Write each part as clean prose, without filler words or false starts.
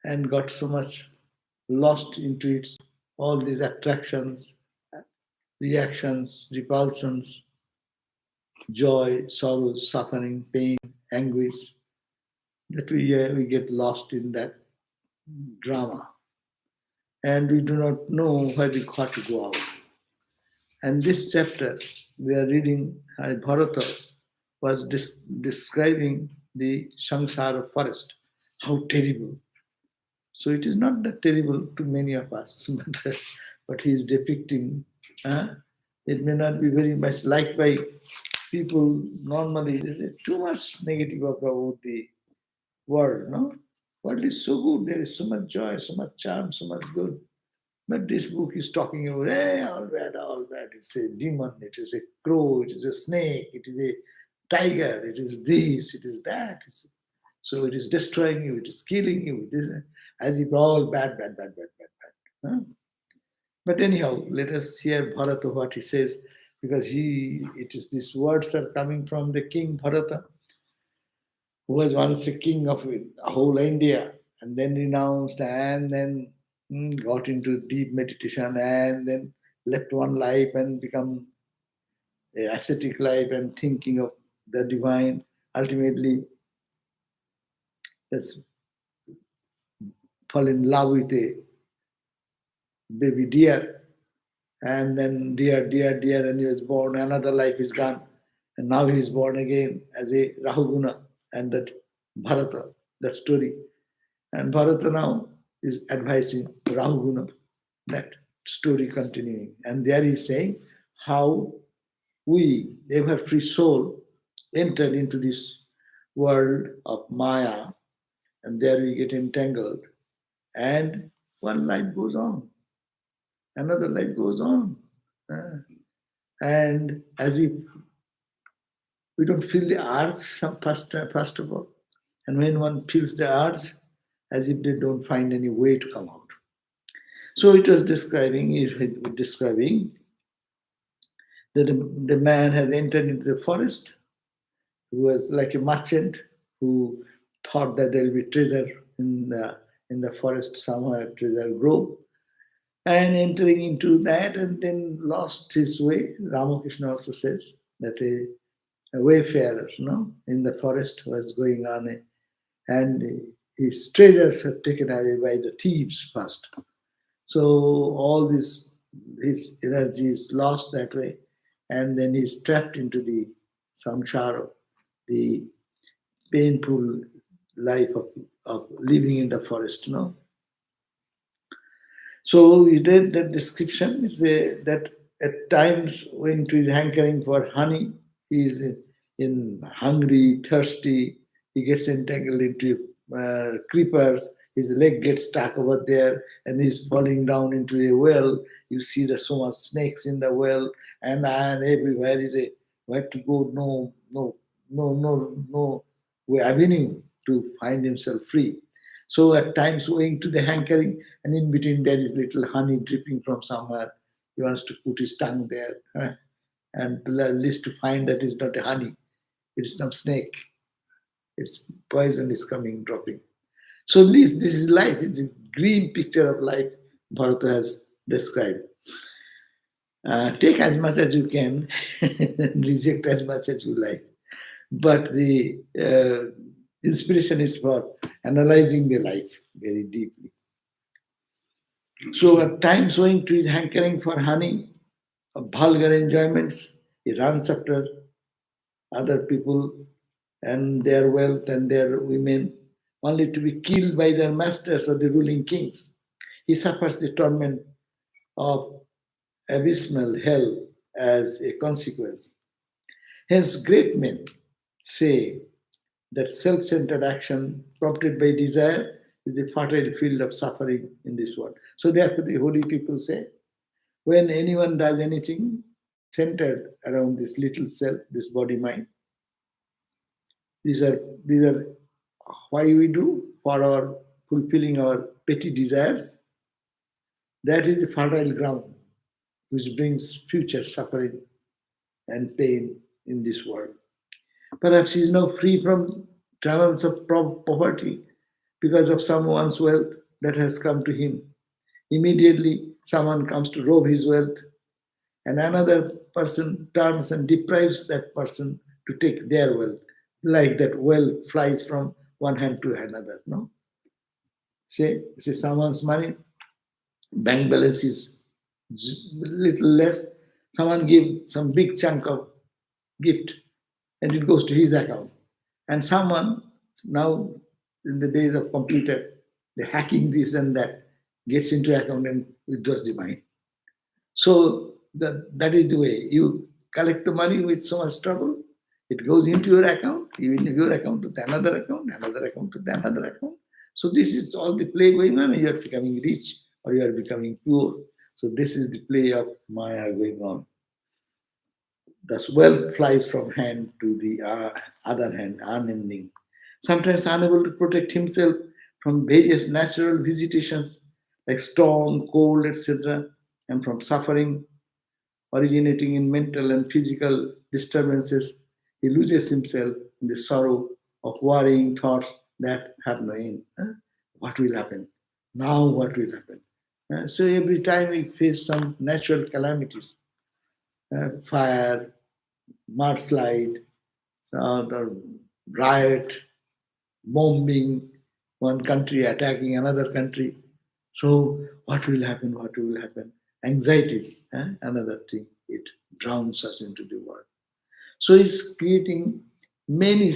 and got so much lost into its all these attractions, reactions, repulsions, joy, sorrow, suffering, pain, anguish, that we get lost in that drama. And we do not know where we got to go out. And this chapter we are reading, Bharata was describing the samsara forest, how terrible. So it is not that terrible to many of us, but he is depicting. Uh, it may not be very much liked by people normally. There is too much negative about the world. No, world is so good. There is so much joy, so much charm, so much good. But this book is talking about, hey, all bad, all bad. It's a demon, it is a crow, it is a snake, it is a tiger, it is this, it is that. So it is destroying you, it is killing you, it is as if all bad, bad, bad, bad, bad, bad. Huh? But anyhow, let us hear Bharata what he says, because it is these words are coming from the king Bharata, who was once a king of whole India, and then renounced, and then got into deep meditation, and then left one life and become a ascetic life and thinking of the divine. Ultimately, has fall in love with a baby deer, and then deer, and he was born. Another life is gone, and now he is born again as a Rahuguna, and that Bharata, that story. And Bharata now is advising Rahuguna, that story continuing. And there he is saying how we, ever free soul, entered into this world of Maya, and there we get entangled. And one life goes on, another life goes on. And as if we don't feel the urge first of all. And when one feels the urge, as if they don't find any way to come out. So it was describing that the man has entered into the forest, who was like a merchant who thought that there will be treasure in the forest somewhere, treasure grove, and entering into that and then lost his way. Ramakrishna also says that a wayfarer, in the forest was going on, and his treasures are taken away by the thieves first. So all this, his energy is lost that way, and then he's trapped into the samsara, the painful life of living in the forest. So we read that description is that at times when he is hankering for honey, he is in hungry, thirsty, he gets entangled into creepers, his leg gets stuck over there, and he's falling down into a well. You see there's so much snakes in the well, and everywhere is a where to go, no avenue to find himself free. So at times going to the hankering, and in between there is little honey dripping from somewhere. He wants to put his tongue there, and at least to find that it's not a honey, it's some snake. It's poison is coming, dropping. So at least this is life. It's a green picture of life Bharata has described. Take as much as you can, reject as much as you like. But the inspiration is for analyzing the life very deeply. So at times owing to his hankering for honey, of vulgar enjoyments, he runs after other people and their wealth and their women, only to be killed by their masters or the ruling kings. He suffers the torment of abysmal hell as a consequence. Hence, great men say that self centered action prompted by desire is the fertile field of suffering in this world. So, therefore, the holy people say when anyone does anything centered around this little self, this body mind, these are why we do for our fulfilling our petty desires. That is the fertile ground which brings future suffering and pain in this world. Perhaps he is now free from trammels of poverty, because of someone's wealth that has come to him. Immediately, someone comes to rob his wealth, and another person turns and deprives that person to take their wealth. Like that wealth flies from one hand to another. No? Say someone's money, bank balance is little less. Someone give some big chunk of gift, and it goes to his account. And someone now in the days of computer, the hacking this and that gets into account and withdraws the money. So that is the way you collect the money with so much trouble. It goes into your account, even your account to the another account, another account to the another account. So this is all the play going on, and you are becoming rich or you are becoming poor. So this is the play of Maya going on. Thus wealth flies from hand to the other hand, unending. Sometimes unable to protect himself from various natural visitations like storm, cold, etc., and from suffering originating in mental and physical disturbances, he loses himself in the sorrow of worrying thoughts that have no end. What will happen? Now what will happen? So every time we face some natural calamities, fire, mudslide, the riot, bombing, one country attacking another country. So what will happen? What will happen? Anxieties, another thing. It drowns us into the world. So it's creating many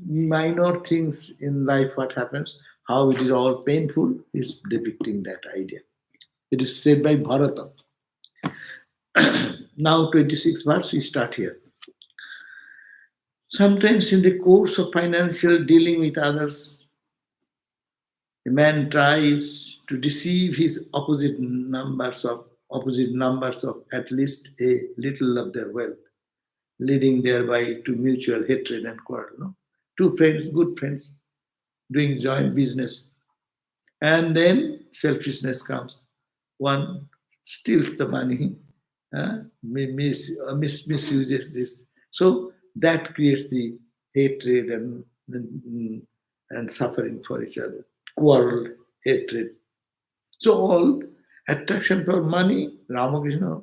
minor things in life. What happens? How it is all painful is depicting that idea. It is said by Bhagavatam. Now 26 verse, we start here. Sometimes in the course of financial dealing with others, a man tries to deceive his opposite numbers of at least a little of their wealth, leading thereby to mutual hatred and quarrel. No? Two friends, good friends, doing joint business, and then selfishness comes. One steals the money, misuses this. So that creates the hatred and suffering for each other, quarrel, hatred. So all attraction for money, Ramakrishna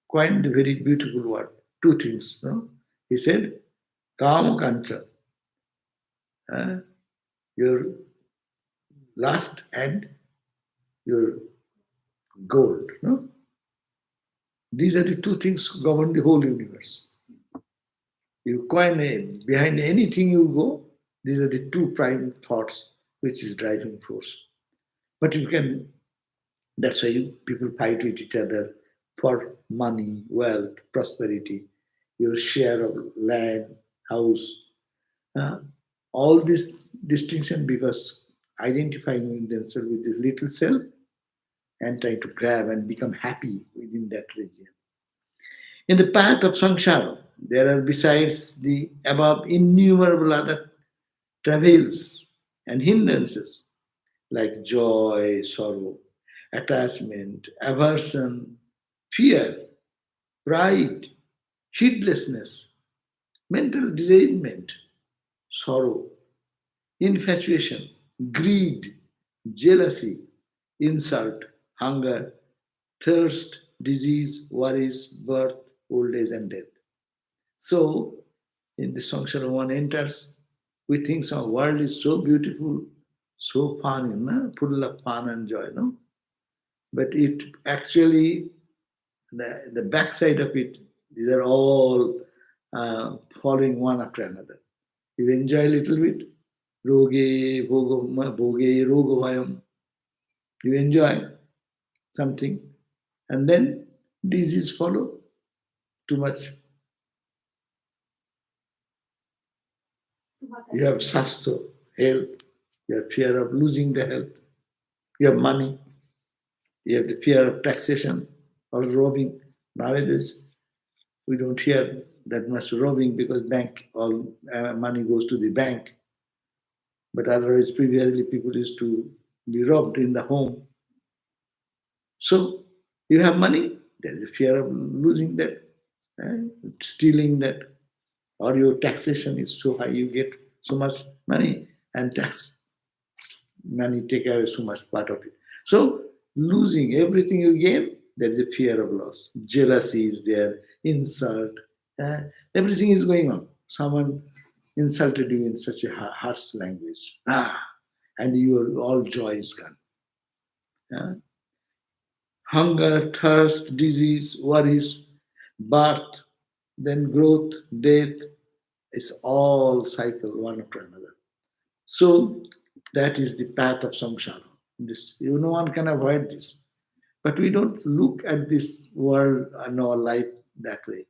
coined a very beautiful word. Two things. No? He said, Kama Kancha, your lust and your gold. No? These are the two things govern the whole universe. You coin behind anything you go, these are the two prime thoughts which is driving force. But you can, that's why people fight with each other for money, wealth, prosperity, your share of land, house. All this distinction because identifying with themselves with this little self and trying to grab and become happy within that region. In the path of samsara, there are besides the above innumerable other travails and hindrances like joy, sorrow, attachment, aversion, fear, pride, heedlessness, mental derangement, sorrow, infatuation, greed, jealousy, insult, hunger, thirst, disease, worries, birth, old age, and death. So, in the samsara, one enters, we think our world is so beautiful, so fun, no? Full of fun and joy, no? But it actually, the backside of it, these are all following one after another. You enjoy a little bit, roge, bhoge, rogovayam. You enjoy something, and then disease follow. Too much. You have sastha, health. You have fear of losing the health. You have money. You have the fear of taxation or robbing. Nowadays, we don't hear that much robbing because bank, all money goes to the bank. But otherwise, previously, people used to be robbed in the home. So, you have money, there is a fear of losing that, stealing that, or your taxation is so high, you get so much money and tax money take away so much part of it. So losing everything you gain, there is a fear of loss. Jealousy is there, insult, uh, everything is going on. Someone insulted you in such a harsh language, and your all joy is gone. Uh, Hunger, thirst, disease, worries, birth, then growth, death, is all cycle one after another. So that is the path of samsara. This no one can avoid this. But we don't look at this world and our life that way.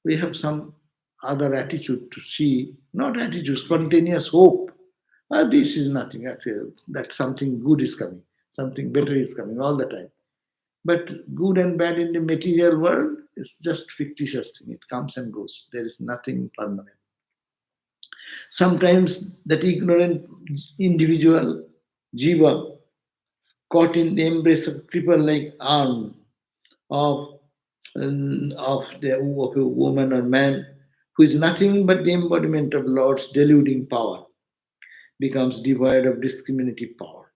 We have some other attitude to see, not attitude, spontaneous hope. This is nothing. That something good is coming, something better is coming all the time. But good and bad in the material world is just fictitious thing. It comes and goes. There is nothing permanent. Sometimes that ignorant individual, jiva, caught in the embrace of cripple-like arm of, of a woman or man who is nothing but the embodiment of Lord's deluding power, becomes devoid of discriminative power.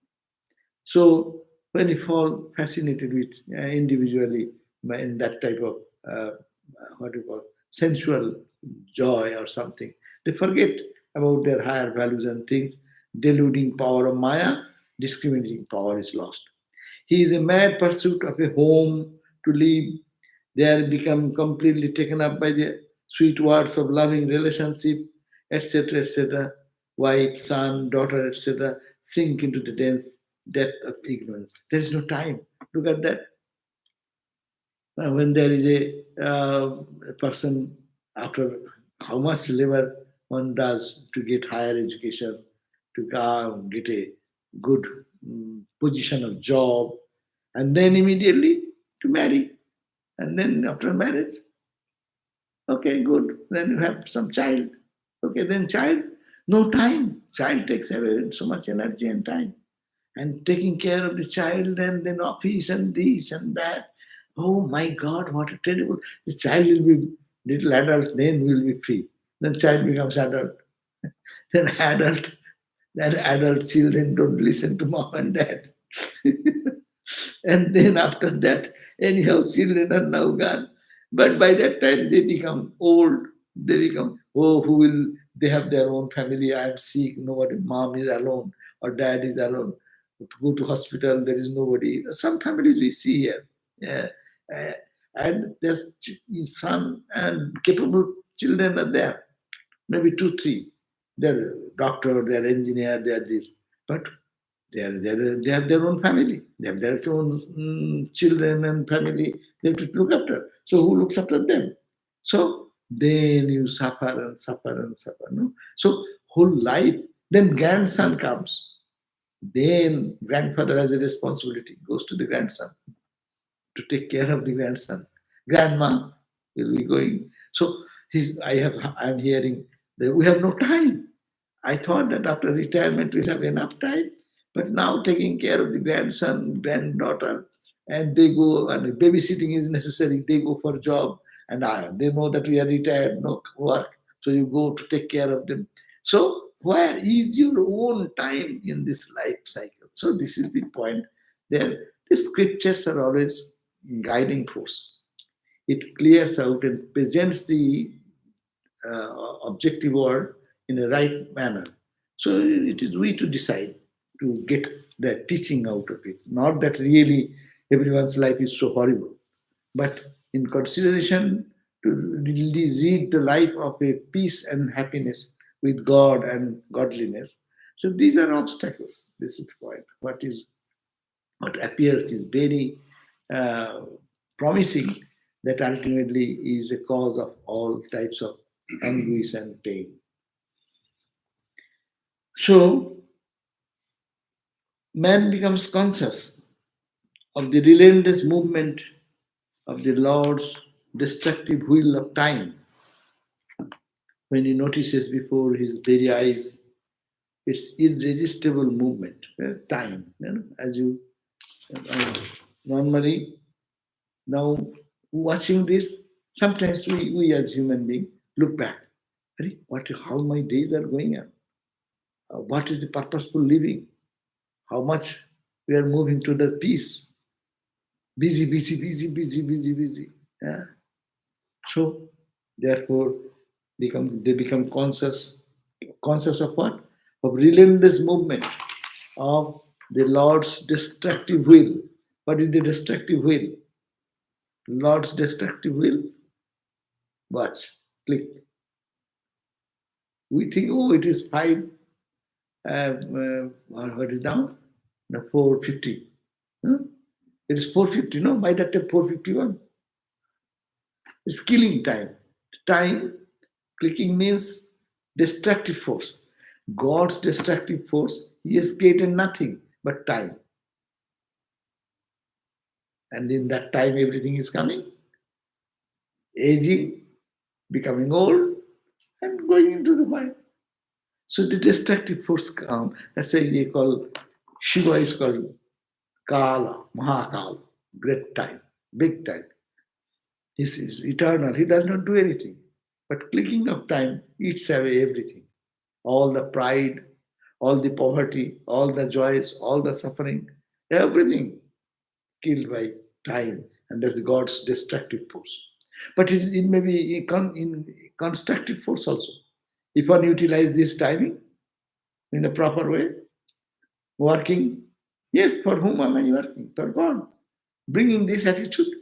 So when you fall fascinated with individually in that type of what do you call sensual joy or something, they forget about their higher values and things. Deluding power of Maya, discriminating power is lost. He is a mad pursuit of a home to live. They are become completely taken up by the sweet words of loving relationship, etc., etc. Wife, son, daughter, etc. Sink into the dense depth of ignorance. There is no time. Look at that. When there is a person, after how much labor one does to get higher education, to get a good position of job, and then immediately to marry. And then after marriage, okay, good. Then you have some child. Okay, then child, no time. Child takes away so much energy and time. And taking care of the child and then office and this and that. Oh my God, what a terrible. The child will be little adult, then will be free. Then child becomes adult. Then adult children don't listen to mom and dad. And then after that, anyhow, children are now gone. But by that time, they become old. They become, oh, who will, they have their own family. I am sick. Nobody, mom is alone or dad is alone. To go to hospital, there is nobody. Some families we see here. Yeah. Uh, and there's son and capable children are there. Maybe two, three. They're doctor, they're engineer, they're this. But they have their own family. They have their own children and family they have to look after. So who looks after them? So then you suffer and suffer and suffer. No? So whole life. Then grandson comes. Then grandfather has a responsibility. Goes to the grandson to take care of the grandson. Grandma will be going. So I'm hearing that we have no time. I thought that after retirement we'll have enough time, but now taking care of the grandson, granddaughter, and they go and babysitting is necessary. They go for job, and they know that we are retired, no work, so you go to take care of them. So where is your own time in this life cycle? So this is the point. There, the scriptures are always guiding force. It clears out and presents the objective world in a right manner. So it is we to decide to get the teaching out of it. Not that really everyone's life is so horrible, but in consideration to really read the life of a peace and happiness with God and godliness. So these are obstacles. This is the point. What appears is very uh, promising that ultimately is a cause of all types of anguish and pain. So man becomes conscious of the relentless movement of the Lord's destructive wheel of time when he notices before his very eyes its irresistible movement, time. As you normally now watching this, sometimes we as human beings look back. How my days are going on? What is the purposeful living? how much we are moving to the peace. Busy, busy, busy, busy, busy, busy. Yeah. So therefore they become conscious. Conscious of what? Of relentless movement of the Lord's destructive will. What is the destructive will? Lord's destructive will. Watch. Click. We think, oh, it is 5, what is now? No, 4:50. Huh? It is 4:50, no? By that time, 4:51. It's killing time. Time, clicking means destructive force. God's destructive force, He has created nothing but time. And in that time, everything is coming, aging, becoming old, and going into the mind. So the destructive force come. That's why they call Shiva is called Kala, Mahakala, great time, big time. He is eternal. He does not do anything. But clicking of time eats away everything. All the pride, all the poverty, all the joys, all the suffering, everything killed by time. And that's God's destructive force. But it may be in constructive force also. If one utilize this timing in a proper way, working, yes, for whom am I working? For God. Bringing this attitude,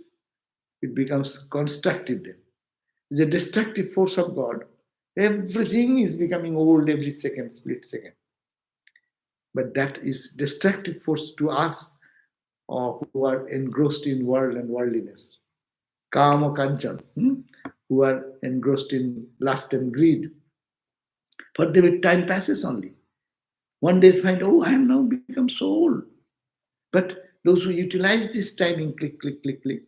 it becomes constructive then. The destructive force of God, everything is becoming old every second, split second. But that is destructive force to us who are engrossed in world and worldliness. Kama kanchan, who are engrossed in lust and greed. For them, time passes only. One day they find, oh, I have now become so old. But those who utilize this timing, click, click, click, click,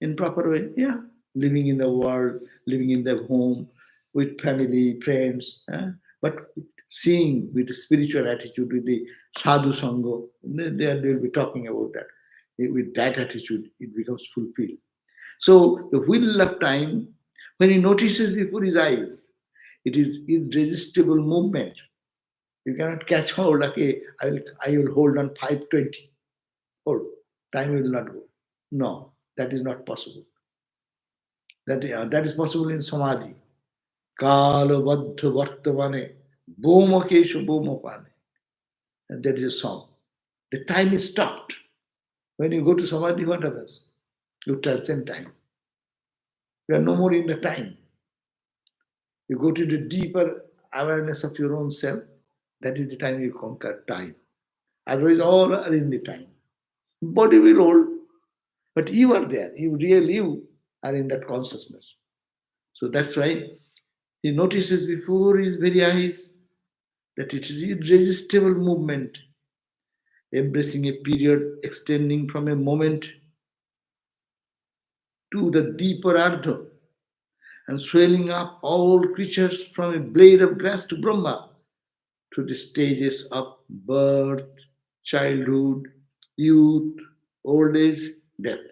in proper way, yeah, living in the world, living in their home, with family, friends, but seeing with the spiritual attitude, with the sadhu sangha, they'll be talking about that. With that attitude, it becomes fulfilled. So the wheel of time, when he notices before his eyes, it is irresistible movement. You cannot catch hold, okay, I will hold on 5:20. Hold, time will not go. No, that is not possible. That is possible in Samadhi. Kala Vaddha Vartamane, Bhoma Kesha Bhomapane. And that is a song. The time is stopped. When you go to Samadhi, what happens? You transcend time. You are no more in the time. You go to the deeper awareness of your own self. That is the time you conquer time. Otherwise, all are in the time. Body will hold, but you are there. You are in that consciousness. So that's why he notices before his very eyes that it is irresistible movement, embracing a period extending from a moment to the deeper ardha, and swelling up all creatures from a blade of grass to Brahma, to the stages of birth, childhood, youth, old age, death.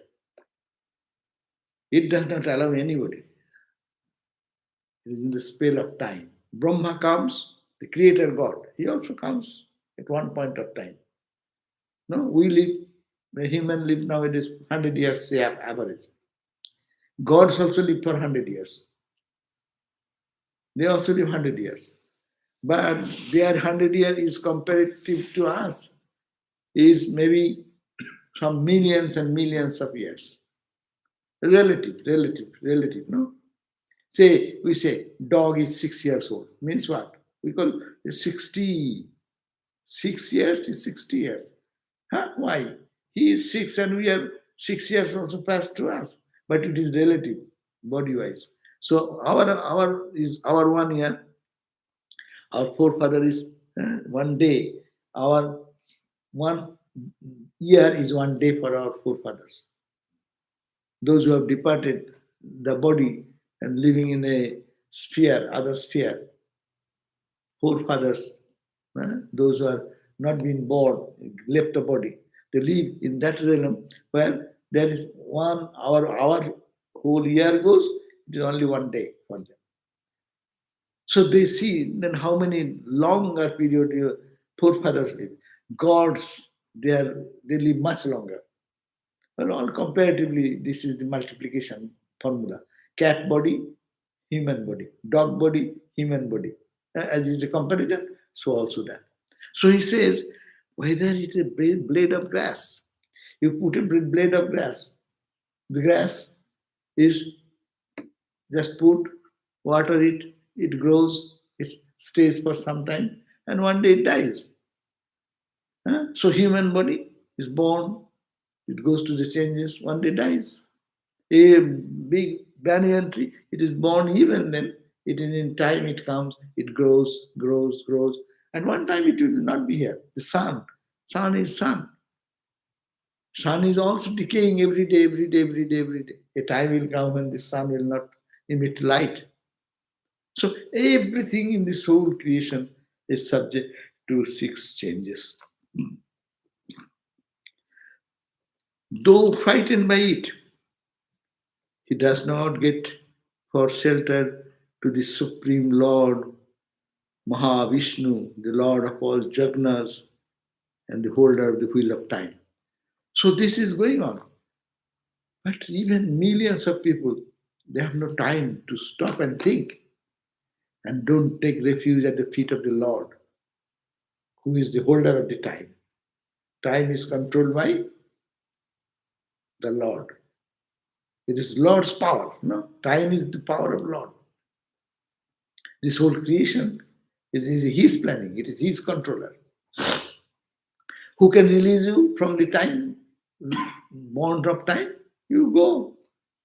It does not allow anybody. It is in the spell of time. Brahma comes, the creator God. He also comes at one point of time. No, we live, the human live nowadays 100 years, say average. Gods also live for 100 years. They also live 100 years. But their 100 years is comparative to us, is maybe some millions and millions of years. Relative, no? We say dog is 6 years old. Means what? We call it 60. 6 years is 60 years. Huh? Why? He is 6 and we are 6 years also passed to us. But it is relative, body-wise. So our 1 year, our forefather is 1 day. Our 1 year is 1 day for our forefathers. Those who have departed the body and living in a sphere, other sphere, forefathers, those who are not been born, left the body, they live in that realm where there is our whole year goes, it is only 1 day for them. So they see then how many longer period your forefathers live. Gods they live much longer. Well, all comparatively, this is the multiplication formula. Cat body, human body. Dog body, human body. As is the comparison, so also that. So he says, whether it's a blade of grass, you put a blade of grass, the grass is just put, water it, it grows, it stays for some time, and one day it dies. So human body is born, it goes to the changes, one day dies. A big banyan tree, it is born even then, it is in time it comes, it grows, grows, grows, and one time it will not be here. The sun is sun. Sun is also decaying every day, every day, every day, every day. A time will come when the sun will not emit light. So everything in this whole creation is subject to six changes. Though frightened by it, he does not get for shelter to the Supreme Lord, Mahavishnu, the Lord of all Jagnas and the holder of the wheel of time. So this is going on. But even millions of people, they have no time to stop and think and don't take refuge at the feet of the Lord, who is the holder of the time. Time is controlled by the Lord. It is Lord's power. No, time is the power of Lord. This whole creation is His planning. It is His controller. Who can release you from the time, bond of time? You go.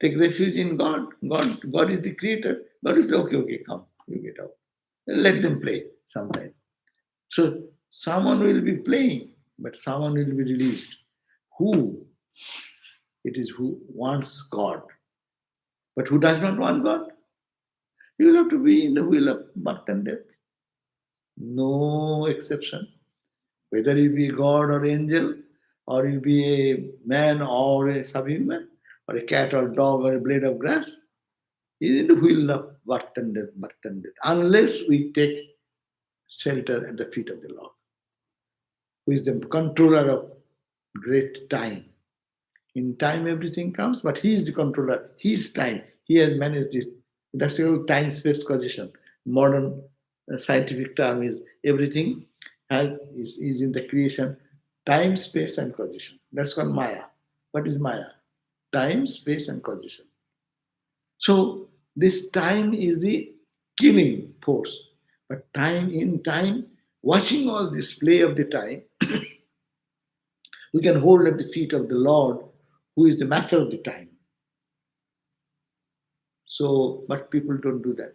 Take refuge in God. God is the creator. God is okay, come, you get out. Let them play sometime. So someone will be playing, but someone will be released. Who? It is who wants God. But who does not want God? You will have to be in the wheel of birth and death. No exception. Whether you be God or angel, or you be a man or a subhuman, or a cat or dog or a blade of grass, is in the wheel of birth and death, unless we take shelter at the feet of the Lord, who is the controller of great time. In time, everything comes, but He is the controller. His time, He has managed it. That's the whole time-space causation. Modern scientific term is everything is in the creation, time, space, and causation. That's called Maya. What is Maya? Time, space, and causation. So this time is the killing force. But in time, watching all this play of the time, we can hold at the feet of the Lord, who is the master of the time. So, but people don't do that.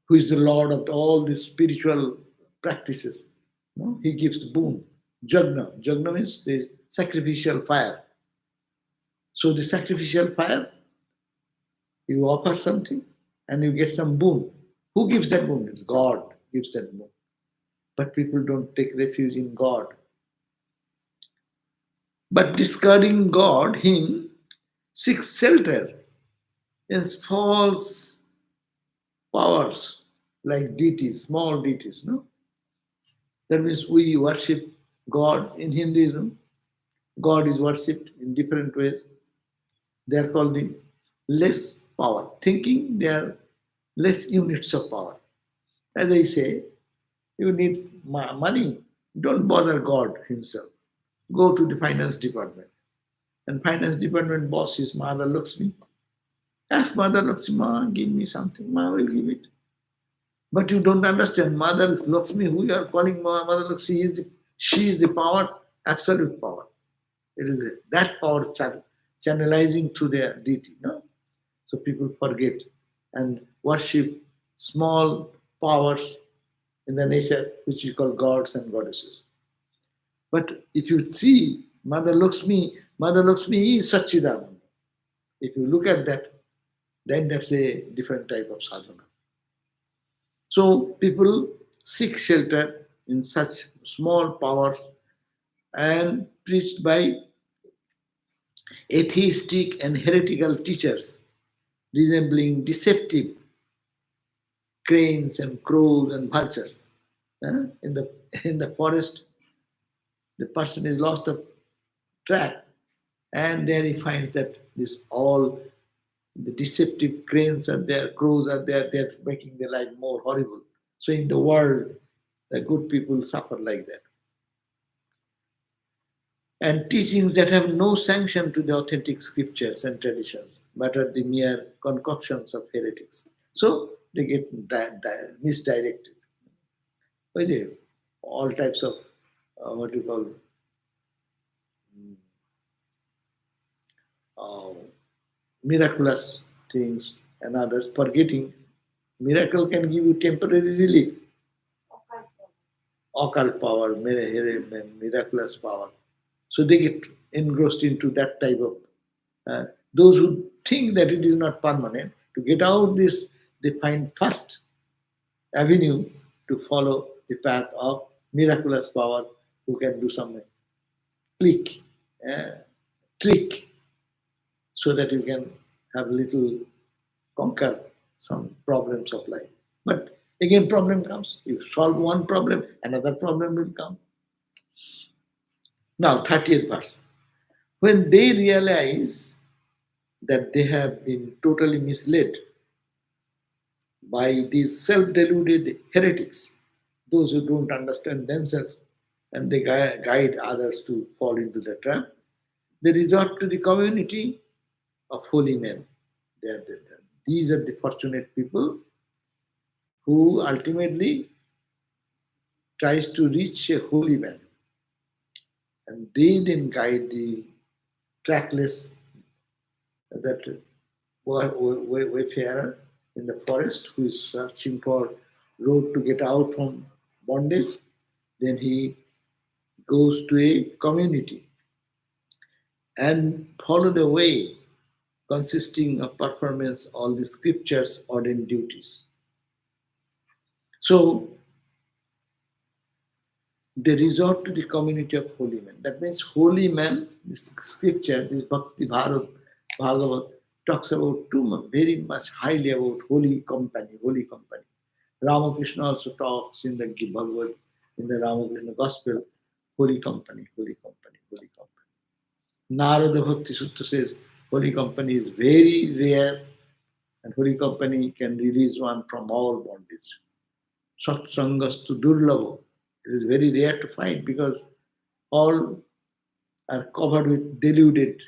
Who is the Lord of all these spiritual practices? No? He gives boon. Jagna. Jagna means the sacrificial fire. So the sacrificial fire, you offer something and you get some boon. Who gives that boon? It's God gives that boon. But people don't take refuge in God. But discarding God, Him, seeks shelter in false powers like deities, small deities. No? That means we worship God in Hinduism. God is worshipped in different ways. They are called the less power. Thinking they are less units of power. As I say, you need money. Don't bother God Himself. Go to the finance department. And finance department boss is Mother Lakshmi. Ask Mother Lakshmi, Ma, give me something. Ma will give it. But you don't understand. Mother Lakshmi, who you are calling Mother Lakshmi, she is the power, absolute power. It is that power channelizing through their deity. No? So people forget and worship small powers in the nature which you call gods and goddesses. But if you see Mother Lakshmi is Satchidananda. If you look at that, then that's a different type of sadhana. So people seek shelter in such small powers and preached by atheistic and heretical teachers resembling deceptive cranes and crows and vultures. In the in the forest, the person is lost the track, and there he finds that this all the deceptive cranes are there, crows are there, they're making their life more horrible. So in the world, the good people suffer like that. And teachings that have no sanction to the authentic scriptures and traditions, but are the mere concoctions of heretics. So they get misdirected. Okay, all types of what you call uh, miraculous things and others, forgetting miracle can give you temporary relief, occult power, miraculous power. So they get engrossed into that type of. Those who think that it is not permanent, to get out this, they find first avenue to follow the path of miraculous power who can do something, click, uh, trick, so that you can have little conquer some problems of life. But again, problem comes. You solve one problem, another problem will come. Now, 30th verse. When they realize that they have been totally misled by these self deluded heretics, those who don't understand themselves and they guide others to fall into the trap, they resort to the community of holy men. These are the fortunate people who ultimately tries to reach a holy man, and they then guide the trackless that wayfarer in the forest who is searching for road to get out from bondage. Then he goes to a community and follow the way consisting of performance all the scriptures ordained duties. So they resort to the community of holy men. That means holy men, this scripture, this Bhagavat talks about too much, very much highly about holy company, holy company. Ramakrishna also talks in the Bhagavad, in the Ramakrishna Gospel, holy company, holy company, holy company. Narada Bhakti Sutta says holy company is very rare and holy company can release one from all bondage. Satsangastu durlavo. It is very rare to find because all are covered with deluded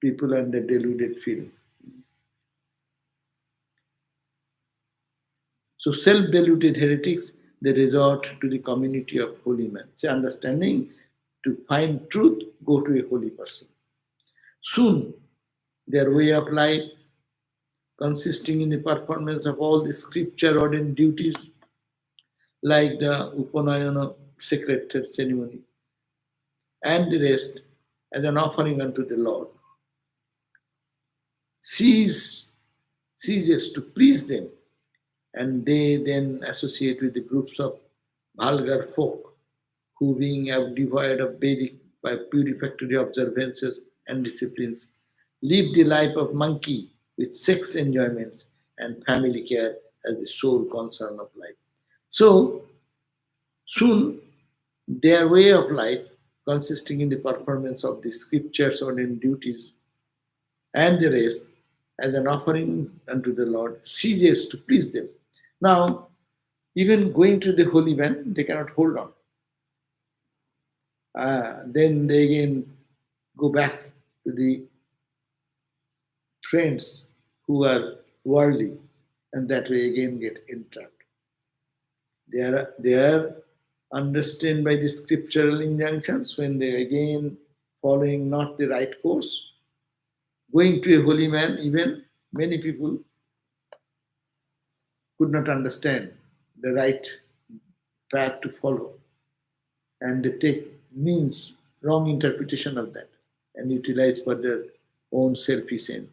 people and their deluded feelings. So self-deluded heretics, they resort to the community of holy men. Say understanding to find truth, go to a holy person. Soon their way of life, consisting in the performance of all the scripture ordained duties, like the Upanayana sacred ceremony, and the rest, as an offering unto the Lord, ceases to please them, and they then associate with the groups of vulgar folk who, being devoid of Vedic by purificatory observances and disciplines, live the life of monkey with sex enjoyments and family care as the sole concern of life. So soon their way of life, consisting in the performance of the scriptures ordained duties and the rest, as an offering unto the Lord, ceases to please them. Now, even going to the holy man, they cannot hold on. Then they again go back to the friends who are worldly, and that way again get entrapped. They are understood by the scriptural injunctions when they again following not the right course. Going to a holy man, even many people could not understand the right path to follow, and they take means wrong interpretation of that and utilize for their own selfish end.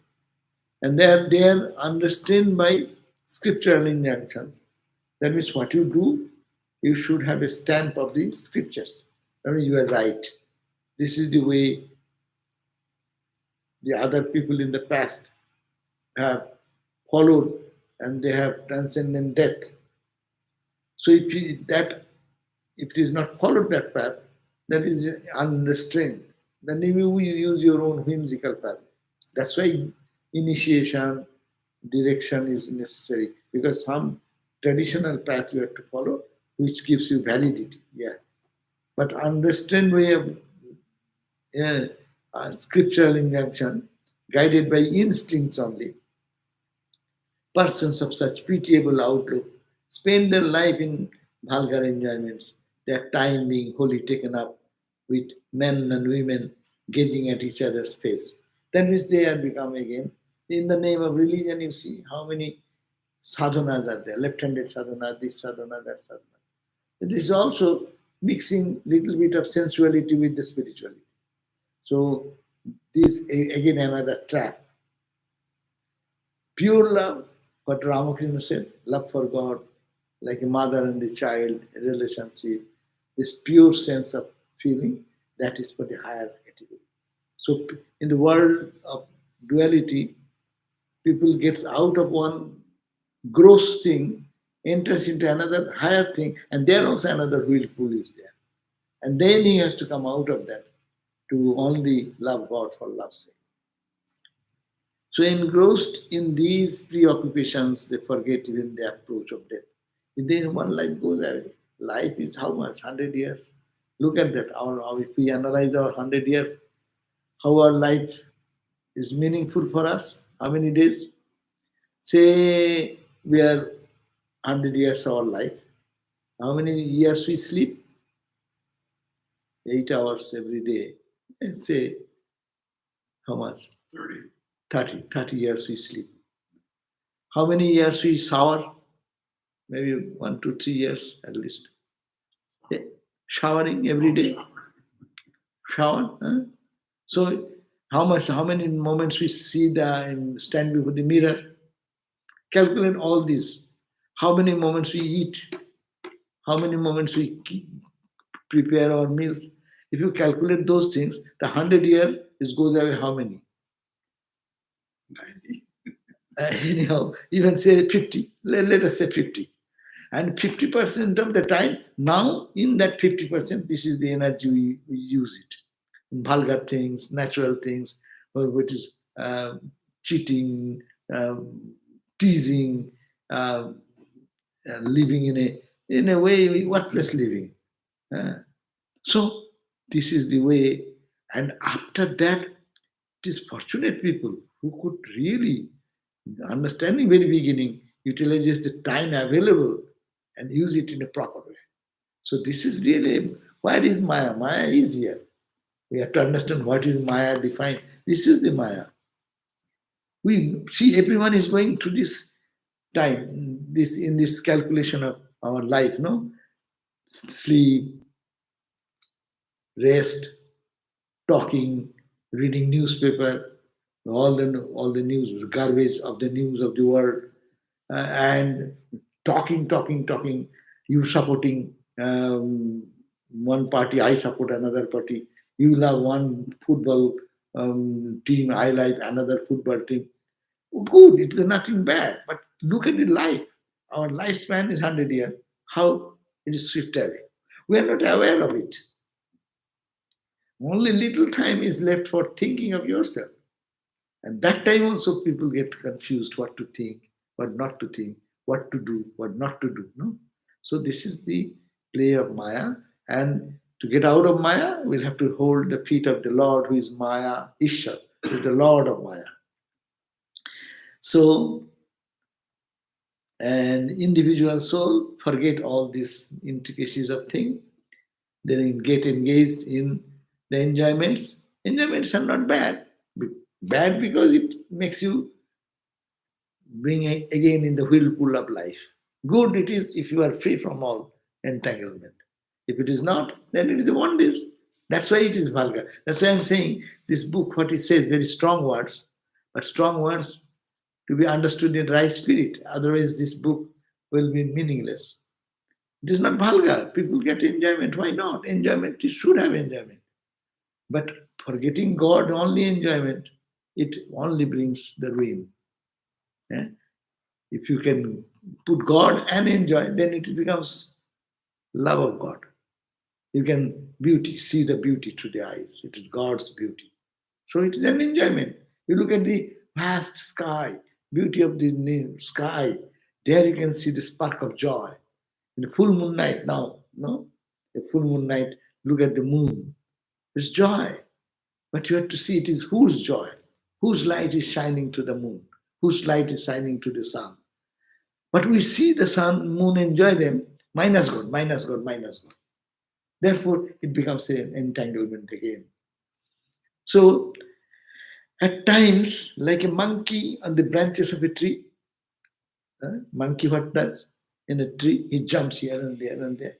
And they are understood by scriptural injunctions. That means what you do, you should have a stamp of the scriptures. I mean, you are right. This is the way the other people in the past have followed and they have transcended death. So if that if it is not followed that path, that is unrestrained. Then you use your own whimsical path. That's why initiation, direction is necessary, because some traditional path you have to follow, which gives you validity. Yeah, but unrestrained way of scriptural injunction, guided by instincts only, persons of such pitiable outlook spend their life in vulgar enjoyments, their time being wholly taken up with men and women gazing at each other's face. That means they have become again, in the name of religion, you see how many sadhanas are there, left-handed sadhana, this sadhana, that sadhana. This is also mixing little bit of sensuality with the spirituality. So this again another trap. Pure love, what Ramakrishna said, love for God, like a mother and a child relationship, this pure sense of feeling, that is for the higher category. So in the world of duality, people gets out of one gross thing, enters into another higher thing, and there also another whirlpool is there. And then he has to come out of that to only love God for love's sake. So engrossed in these preoccupations, they forget even the approach of death. If then one life goes away, life is how much? 100 years. Look at that. If we analyze our 100 years, how our life is meaningful for us, how many days? Say we are 100 years our life. How many years we sleep? 8 hours every day. Let's say how much? 30 years we sleep. How many years we shower? Maybe 1 to 3 years at least. Yeah. Showering every day. Shower. Huh? So how many moments we see and stand before the mirror? Calculate all this. How many moments we eat? How many moments we prepare our meals? If you calculate those things, the 100 years is goes away how many? 90. Anyhow, even say 50. Let us say 50. And 50% of the time, now in that 50%, this is the energy we use it. In vulgar things, natural things, or which is cheating, teasing, living in a way worthless living. So this is the way. And after that, it is fortunate people who could really, understanding very beginning, utilizes the time available and use it in a proper way. So this is really, what is Maya? Maya is here. We have to understand what is Maya defined. This is the Maya. We see everyone is going through this time, this in this calculation of our life, no? Sleep, rest, talking, reading newspaper, all the news, garbage of the world, and talking. You supporting one party, I support another party. You love one football team, I like another football team. Good, it's nothing bad. But look at the life. Our lifespan is 100 years. How it is swift away. We are not aware of it. Only little time is left for thinking of yourself. And that time also people get confused what to think, what not to think, what to do, what not to do. No? So this is the play of Maya. And to get out of Maya, we'll have to hold the feet of the Lord, who is Maya, Ishar, who is the Lord of Maya. So an individual soul forget all these intricacies of things, then get engaged in the enjoyments. Enjoyments are not bad. Bad because it makes you bring again in the whirlpool of life. Good it is if you are free from all entanglement. If it is not, then it is a bondage. That's why it is vulgar. That's why I'm saying this book, what it says, very strong words, but strong words to be understood in right spirit. Otherwise, this book will be meaningless. It is not vulgar. People get enjoyment. Why not? Enjoyment, you should have enjoyment. But forgetting God, only enjoyment, it only brings the ruin. Yeah? If you can put God and enjoy, then it becomes love of God. You can see the beauty through the eyes. It is God's beauty. So it is an enjoyment. You look at the vast sky, beauty of the sky. There you can see the spark of joy. In the full moon night now, no? A full moon night, look at the moon. It's joy. But you have to see it is whose joy, whose light is shining to the moon, whose light is shining to the sun. But we see the sun, moon, enjoy them, minus God, minus God, minus God. Therefore, it becomes an entanglement again. So, at times, like a monkey on the branches of a tree, monkey what does in a tree? He jumps here and there and there.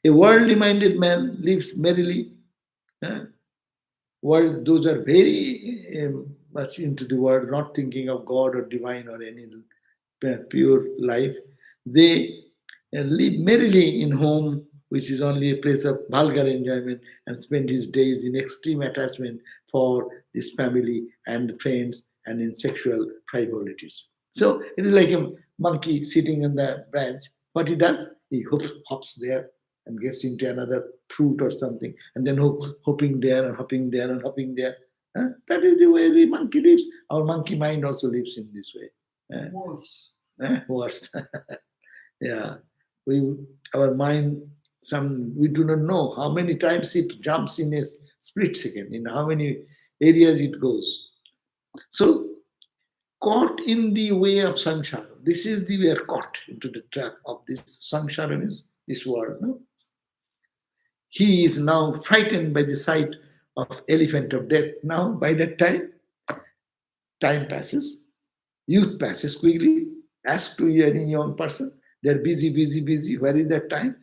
A worldly minded man lives merrily. World, those are very much into the world, not thinking of God or divine or any pure life. They live merrily in home, which is only a place of vulgar enjoyment, and spend his days in extreme attachment for his family and friends and in sexual frivolities. So it is like a monkey sitting on the branch. What he does, he hops there and gets into another fruit or something, and then hopping there and hopping there and hopping there. That is the way the monkey lives. Our monkey mind also lives in this way. Worse. Worse. Yeah. Our mind, we do not know how many times it jumps in a split second, in how many areas it goes. So, caught in the way of samsara. This is we are caught into the trap of this samsara, means this world. No? He is now frightened by the sight of elephant of death. Now, by that time passes, youth passes quickly. Ask to any young person, they're busy, busy, busy. Where is that time?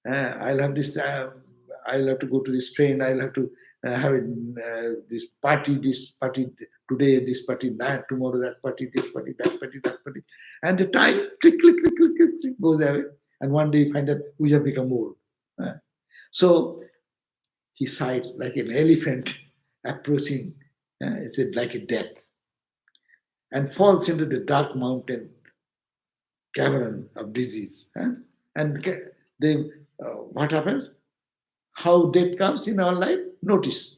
I'll have this. I'll have to go to this train. I'll have to have this party today, this party that, tomorrow that party, this party, that party, that party. And the time click, click, click, click, click, click goes away. And one day you find that we have become old. So he sighs like an elephant approaching, is it like a death, and falls into the dark mountain cavern of disease. And what happens? How death comes in our life? Notice.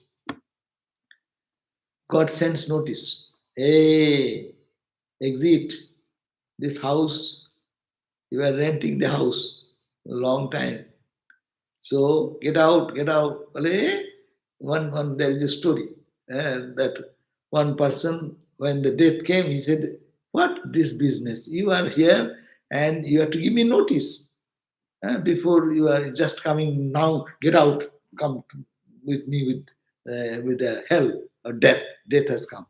God sends notice. Hey, exit this house. You are renting the house a long time. So get out, get out. There is a story that one person, when the death came, he said, "What this business? You are here and you have to give me notice before you are just coming now. Get out, come with me with the hell or death. Death has come.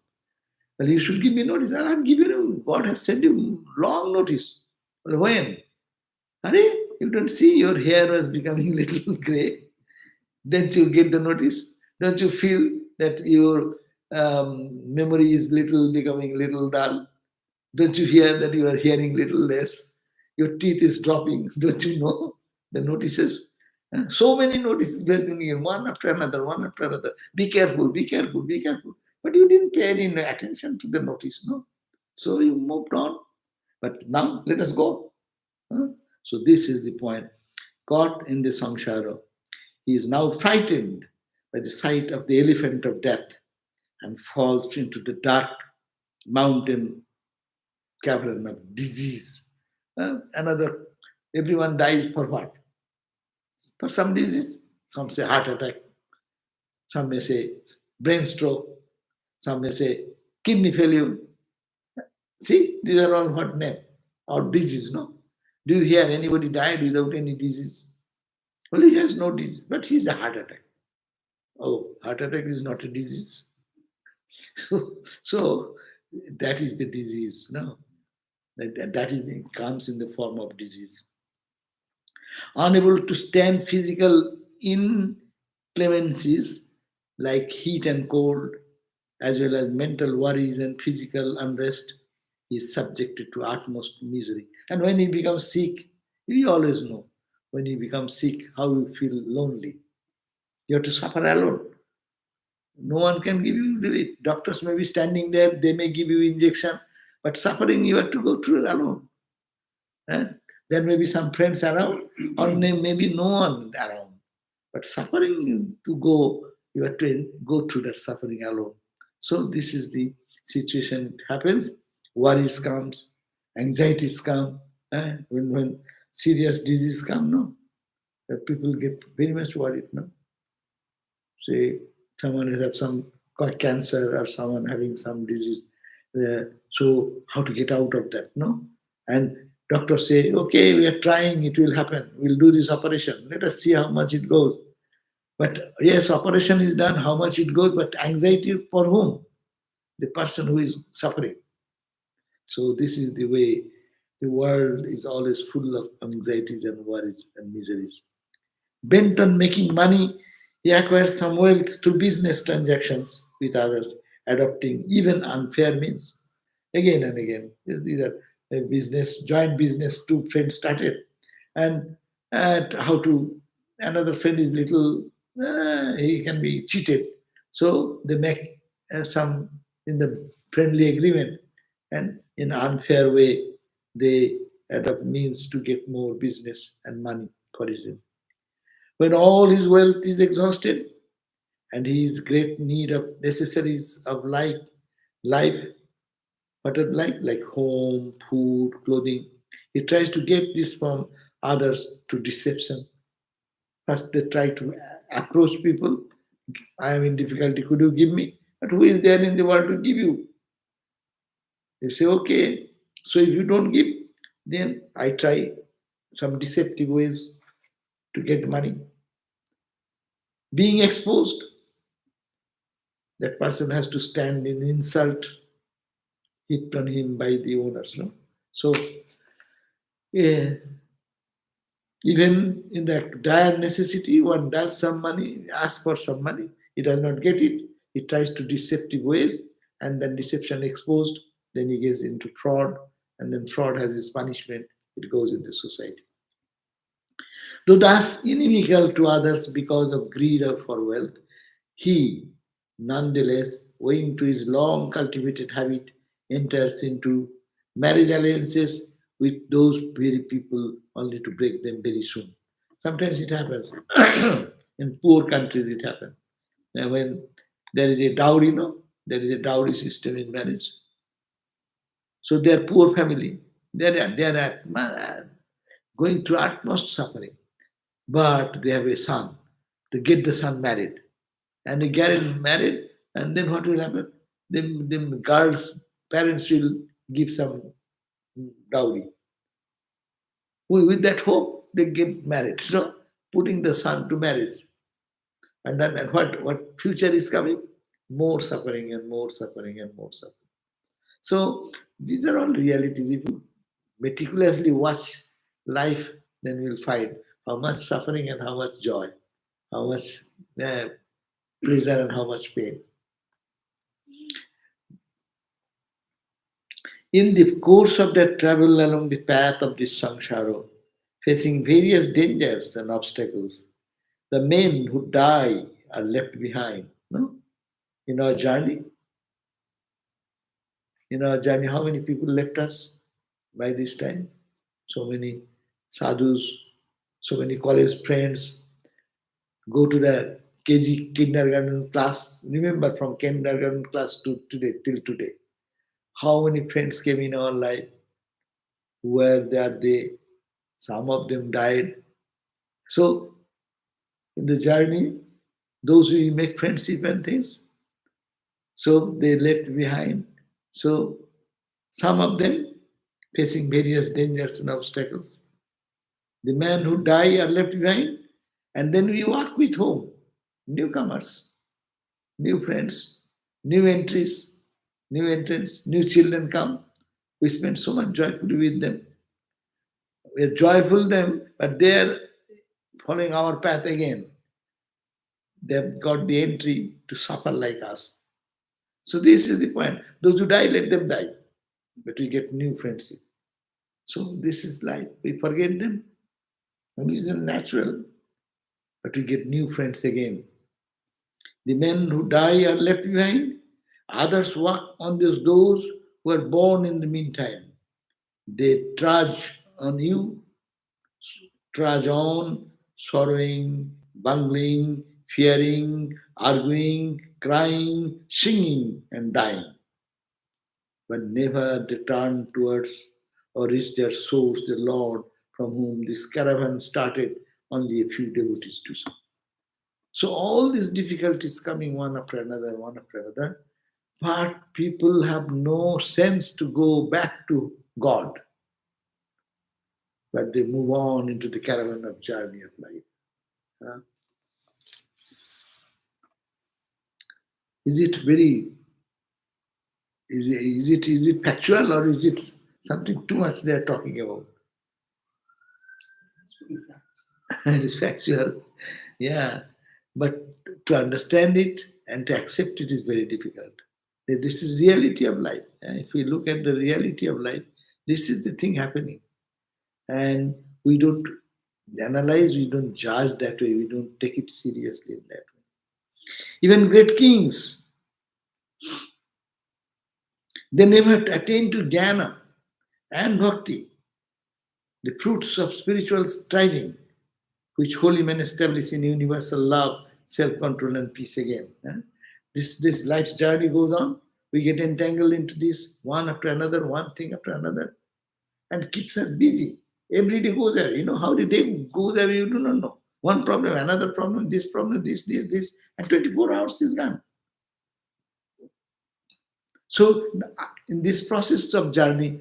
Well, you should give me notice. And I'm giving you. God has sent you long notice. Well, when? Hurry, you don't see your hair was becoming little grey. Don't you get the notice? Don't you feel that your memory is becoming little dull? Don't you hear that you are hearing little less? Your teeth is dropping. Don't you know the notices? So many notices one after another, one after another. Be careful, be careful, be careful. But you didn't pay any attention to the notice, no? So you moved on. But now let us go. So this is the point. Caught in the samsara, he is now frightened by the sight of the elephant of death and falls into the dark mountain cavern of disease. Everyone dies for what? For some disease. Some say heart attack. Some may say brain stroke. Some may say kidney failure. See, these are all what name? Or disease, no? Do you hear anybody died without any disease? Well, he has no disease, but he has a heart attack. Oh, heart attack is not a disease. So that is the disease, no? It comes in the form of disease. Unable to stand physical inclemencies like heat and cold, as well as mental worries and physical unrest, he is subjected to utmost misery. And when he becomes sick, you always know, when you become sick, how you feel lonely. You have to suffer alone. No one can give you relief. Doctors may be standing there, they may give you injection, but suffering you have to go through alone. There may be some friends around, or there may be no one around. But suffering to go, you have to go through that suffering alone. So this is the situation. It happens. Worries comes, anxieties come. When serious disease come, no, people get very much worried. No, say someone has some got cancer or someone having some disease. So how to get out of that? No, and doctors say, okay, we are trying. It will happen. We'll do this operation. Let us see how much it goes. But yes, operation is done, how much it goes, but anxiety for whom? The person who is suffering. So this is the way the world is always full of anxieties and worries and miseries. Bent on making money, he acquires some wealth through business transactions with others, adopting even unfair means. Again and again, these are a business, joint business, two friends started. And how to, another friend is little, he can be cheated. So they make some in the friendly agreement, and in unfair way, they adopt means to get more business and money for his own. When all his wealth is exhausted and he is great need of necessaries of life, what are like home, food, clothing, he tries to get this from others through deception. First, they try to approach people. I am in difficulty. Could you give me? But who is there in the world to give you? They say, okay. So if you don't give, then I try some deceptive ways to get money. Being exposed, that person has to stand in insult heaped on him by the owners. No? So, yeah, even in that dire necessity, one does some money, asks for some money, he does not get it, he tries to deceptive ways, and then deception exposed, then he gets into fraud, and then fraud has its punishment, it goes in the society. Though thus inimical to others because of greed or for wealth, he, nonetheless, owing to his long cultivated habit, enters into marriage alliances with those very people only to break them very soon. Sometimes it happens. In poor countries, it happens. And when there is a dowry, there is a dowry system in marriage. So they are poor family. They are going through utmost suffering. But they have a son. To get the son married. And they get him married, and then what will happen? Them girls' parents will give some dowry. With that hope, they get married. So putting the son to marriage. And then and what future is coming? More suffering and more suffering and more suffering. So these are all realities. If you meticulously watch life, then you'll find how much suffering and how much joy, how much uh, pleasure and how much pain. In the course of their travel along the path of this samsara, facing various dangers and obstacles, the men who die are left behind. No? In our journey, how many people left us by this time? So many sadhus, so many college friends go to the KG kindergarten class. Remember from kindergarten class to today till today, how many friends came in our life? Where are they? Some of them died. So in the journey, those who make friendship and things, so they left behind. So some of them facing various dangers and obstacles. The men who die are left behind, and then we walk with whom? Newcomers, new friends, new entries, new entrants, new children come. We spend so much joyfully with them. We are joyful them, but they are following our path again. They've got the entry to suffer like us. So this is the point. Those who die, let them die. But we get new friendship. So this is life. We forget them. And this is natural. But we get new friends again. The men who die are left behind. Others walk on those who are born in the meantime. They trudge on you trudge on, sorrowing, bungling, fearing, arguing, crying, singing, and dying. But never they turn towards or reach their source, the Lord, from whom this caravan started. Only a few devotees do so. So all these difficulties coming one after another, one after another, but people have no sense to go back to God, but they move on into the caravan of journey of life. Uh, is it very is it factual, or is it something too much they are talking about? It is factual, yeah. But to understand it and to accept it is very difficult. This is reality of life. If we look at the reality of life, this is the thing happening, and we don't analyze, we don't judge that way, we don't take it seriously in that way. Even great kings, they never attain to jnana and bhakti, the fruits of spiritual striving, which holy men establish in universal love, self-control, and peace again. This life's journey goes on. We get entangled into this one after another, one thing after another, and keeps us busy. Every day goes there. You know how the day goes there, you do not know. One problem, another problem, this, and 24 hours is gone. So in this process of journey,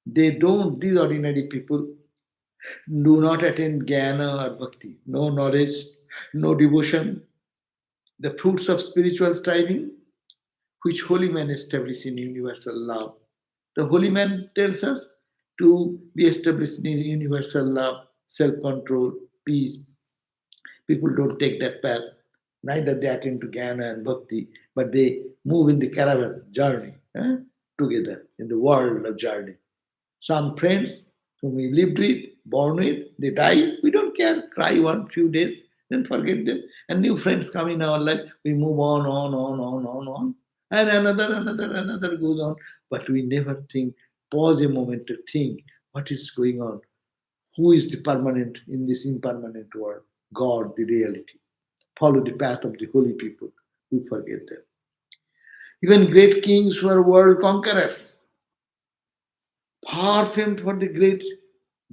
these ordinary people do not attain jnana or bhakti, no knowledge, no devotion, the fruits of spiritual striving, which holy men establish in universal love. The holy man tells us to be established in universal love, self-control, peace. People don't take that path. Neither they attend to jnana and bhakti, but they move in the caravan journey together in the world of journey. Some friends whom we lived with, born with, they die. We don't care. Cry one few days, then forget them. And new friends come in our life. We move on. And another goes on. But we never think, pause a moment to think what is going on. Who is the permanent in this impermanent world? God, the reality. Follow the path of the holy people. We forget them. Even great kings were world conquerors, far famed for the great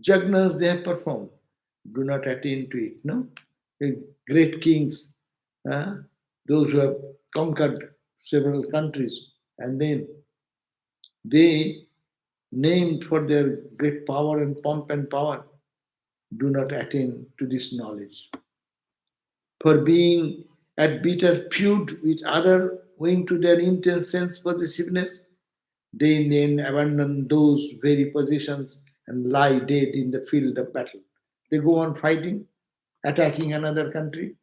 jagnas they have performed, do not attain to it. No, the great kings, uh, those who have conquered several countries, and then they, named for their great power and pomp and power, do not attain to this knowledge. For being at bitter feud with other, owing to their intense sense possessiveness, they then abandon those very positions and lie dead in the field of battle. They go on fighting, attacking another country,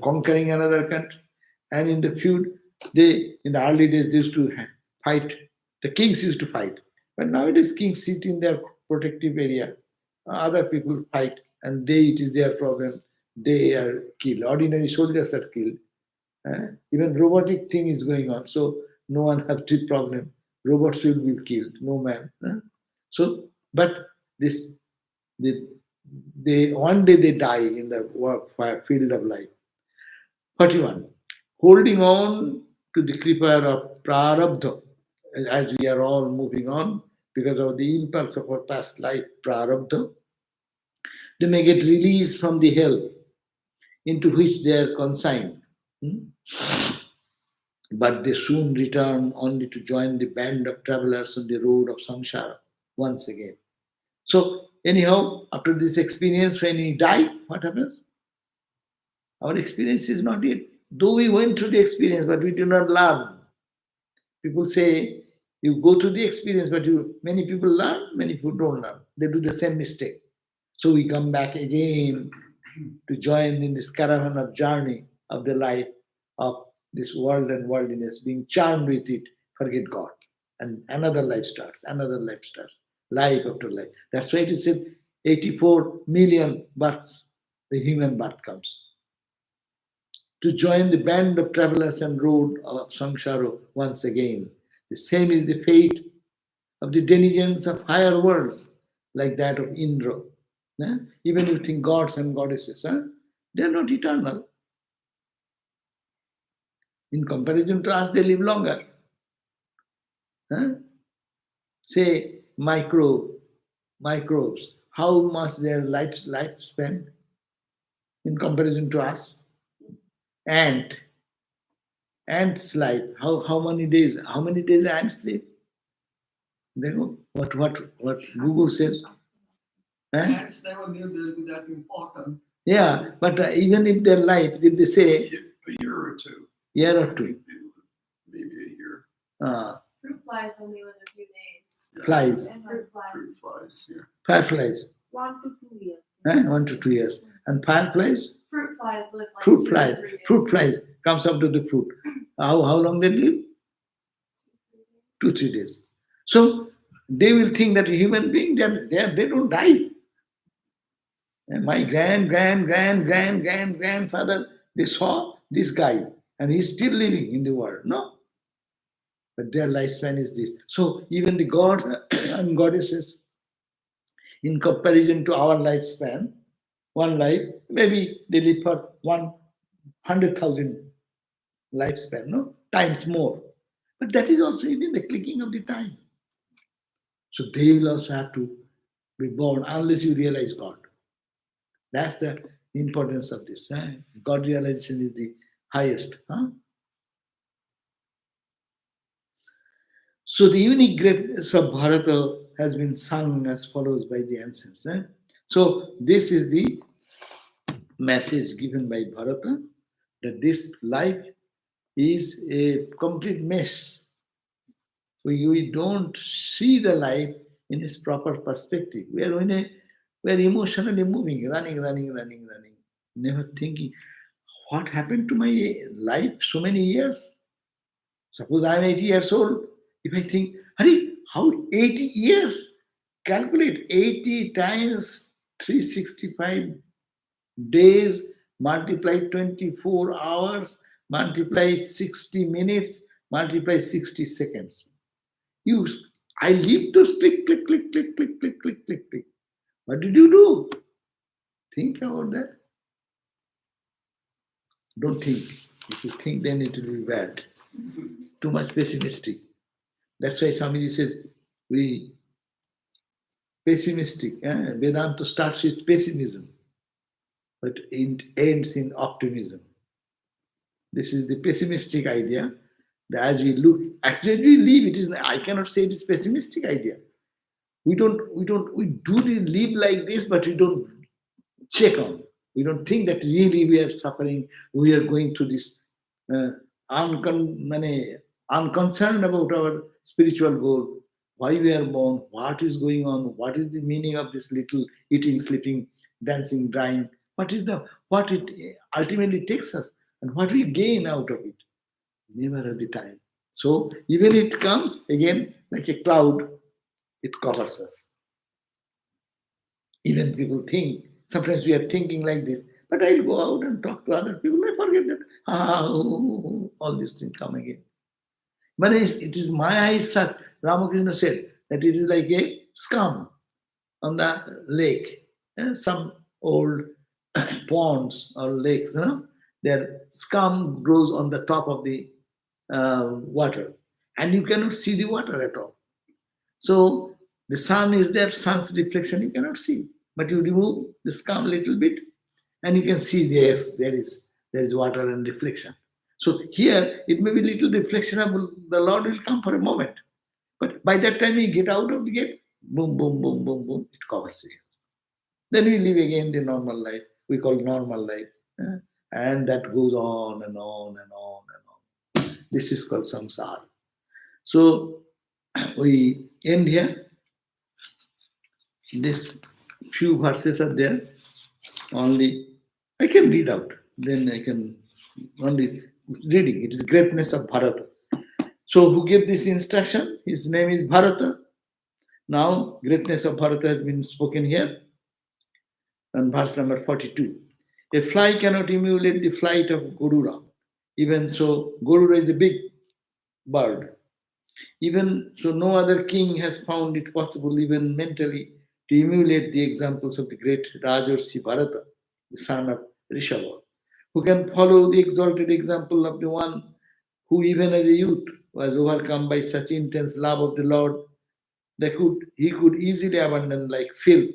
conquering another country, and in the feud, in the early days, they used to fight. The kings used to fight, but nowadays kings sit in their protective area. Other people fight, and it is their problem. They are killed. Ordinary soldiers are killed. Even robotic thing is going on, so no one have the problem. Robots will be killed, no man. So, but this, they, they one day they die in the field of life. 41. Holding on to the creeper of prarabdha, as we are all moving on because of the impulse of our past life, prarabdha, they may get released from the hell into which they are consigned. But they soon return only to join the band of travelers on the road of samsara once again. So, anyhow, after this experience, when we die, what happens? Our experience is not yet, though we went through the experience, but we do not learn. People say you go through the experience, but many people learn, many people don't learn. They do the same mistake. So we come back again to join in this caravan of journey of the life of this world and worldliness, being charmed with it, forget God. And another life starts, life after life. That's why it is said 84 million births, the human birth comes. To join the band of travelers and road of samsara once again. The same is the fate of the denizens of higher worlds, like that of Indra. Huh? Even you think gods and goddesses, huh? They are not eternal. In comparison to us, they live longer. Huh? Say microbes, how much their lifespan in comparison to us? Ant, ants life, how many days? How many days ants live? They go, what Google says. Huh? Ants never knew they would be that important. Yeah, but even if their life, did they say A year or two. year or two? Maybe a year. Fruit flies only live a few days. Yeah. Flies, And fruit flies. Fruit flies, yeah. fireflies, 1 to 2 years. 1 to 2 years. And fireflies, Fruit flies live like fruit 2 flies, to 3 days. fruit flies comes up to the fruit. How long they live? 2 3 days. So they will think that a human being, they don't die. And my grandfather, they saw this guy and he's still living in the world. No, but their lifespan is this. So even the gods and goddesses, in comparison to our lifespan, one life, maybe they live for 100,000 lifespan, no? Times more. But that is also within the clicking of the time. So they will also have to be born unless you realize God. That's the importance of this. God realization is the highest. So the unique greatness of Bharata has been sung as follows by the ancients. So this is the message given by Bharata, that this life is a complete mess. We don't see the life in its proper perspective. We are emotionally moving, running, never thinking, what happened to my life so many years? Suppose I am 80 years old. If I think, Hari, how 80 years? Calculate 80 times 365 days, multiply 24 hours, multiply 60 minutes, multiply 60 seconds. I leave those click, click, click, click, click, click, click, click, click. What did you do? Think about that. Don't think. If you think, then it will be bad. Too much pessimistic. That's why Swamiji says, we pessimistic. Vedanta starts with pessimism, but it ends in optimism. This is the pessimistic idea. That as we look, actually we live, it is. I cannot say it is pessimistic idea. We do live like this, but we don't check on. We don't think that really we are suffering. We are going through this unconcerned about our spiritual goal. Why we are born? What is going on? What is the meaning of this little eating, sleeping, dancing, dying? What it ultimately takes us, and what we gain out of it? Never at the time. So even it comes again like a cloud, it covers us. Even people think, sometimes we are thinking like this, but I'll go out and talk to other people. I forget that. All these things come again. But it is my eyes such, Ramakrishna said, that it is like a scum on the lake. Some old ponds or lakes, their scum grows on the top of the water. And you cannot see the water at all. So the sun is there, sun's reflection you cannot see. But you remove the scum a little bit, and you can see there is water and reflection. So here it may be little reflection of the Lord will come for a moment. But by that time we get out of the gate, boom, boom, boom, boom, boom, it covers it. Then we live again the normal life. We call normal life. And that goes on and on and on and on. This is called samsara. So we end here. These few verses are there. Only I can read out. Then I can only reading. It is greatness of Bharata. So who gave this instruction? His name is Bharata. Now greatness of Bharata has been spoken here. On verse number 42. A fly cannot emulate the flight of Gorura. Even so, Gorura is a big bird. Even so, no other king has found it possible, even mentally, to emulate the examples of the great Rajarsi Bharata, the son of Rishabha, who can follow the exalted example of the one who, even as a youth, was overcome by such intense love of the Lord that he could easily abandon like filth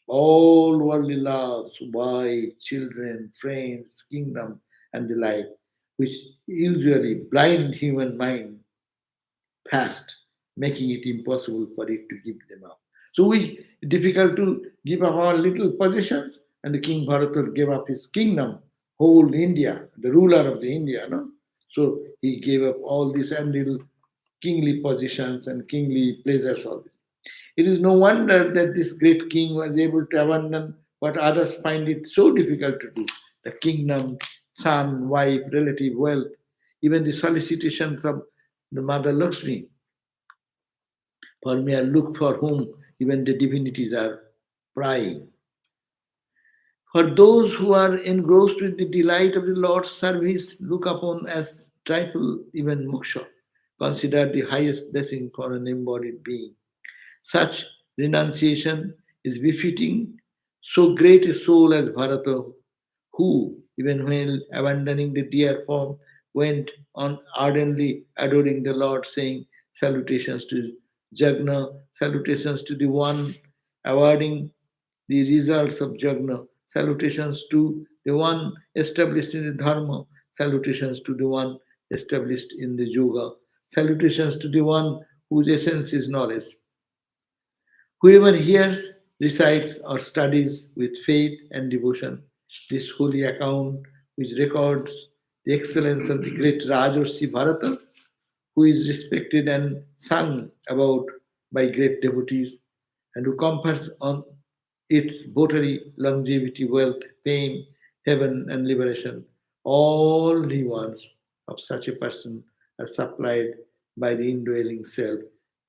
all worldly loves, wife, children, friends, kingdom, and the like, which usually blind human mind past, making it impossible for it to give them up. So we difficult to give up our little possessions, and the King Bharata gave up his kingdom, whole India, the ruler of the India, no? So he gave up all these and little kingly positions and kingly pleasures, all this. It is no wonder that this great king was able to abandon what others find it so difficult to do: the kingdom, son, wife, relative, wealth, even the solicitations of the mother Lakshmi, for mere look for whom even the divinities are prying. For those who are engrossed with the delight of the Lord's service, look upon as trifle even moksha, considered the highest blessing for an embodied being. Such renunciation is befitting so great a soul as Bharata, who, even when abandoning the dear form, went on ardently adoring the Lord, saying, "Salutations to Jagna, salutations to the one awarding the results of Jagna, salutations to the one established in the Dharma, salutations to the one established in the Yoga, salutations to the one whose essence is knowledge." Whoever hears, recites, or studies with faith and devotion this holy account, which records the excellence of the great Rajarsi Bharata, who is respected and sung about by great devotees, and who confers on its votary longevity, wealth, fame, heaven, and liberation. All rewards of such a person are supplied by the indwelling self.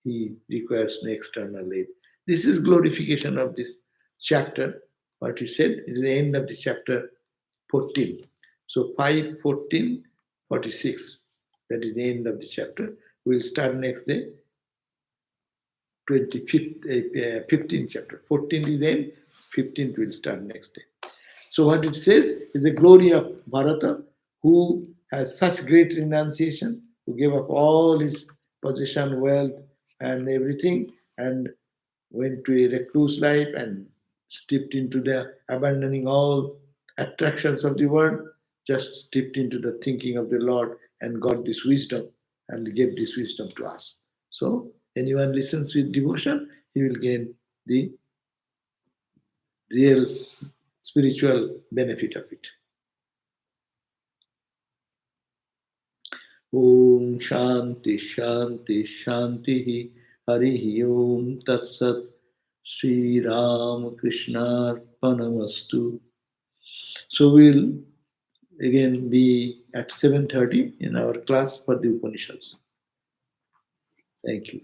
He requires no external aid. This is glorification of this chapter. What he said is the end of the chapter 14. So 5, 14, 46. That is the end of the chapter. We'll start next day, 25th, 15th chapter. 14th is the end, 15th will start next day. So what it says is the glory of Bharata, who has such great renunciation, who gave up all his possession, wealth, and everything, and went to a recluse life and stepped into the abandoning all attractions of the world, just stepped into the thinking of the Lord and got this wisdom and gave this wisdom to us. So anyone listens with devotion, he will gain the real spiritual benefit of it. Om Shanti Shanti Shanti Hari Om Tat Sat Sri Ram Krishna Arpanamastu. So we'll again be at 7:30 in our class for the Upanishads. Thank you.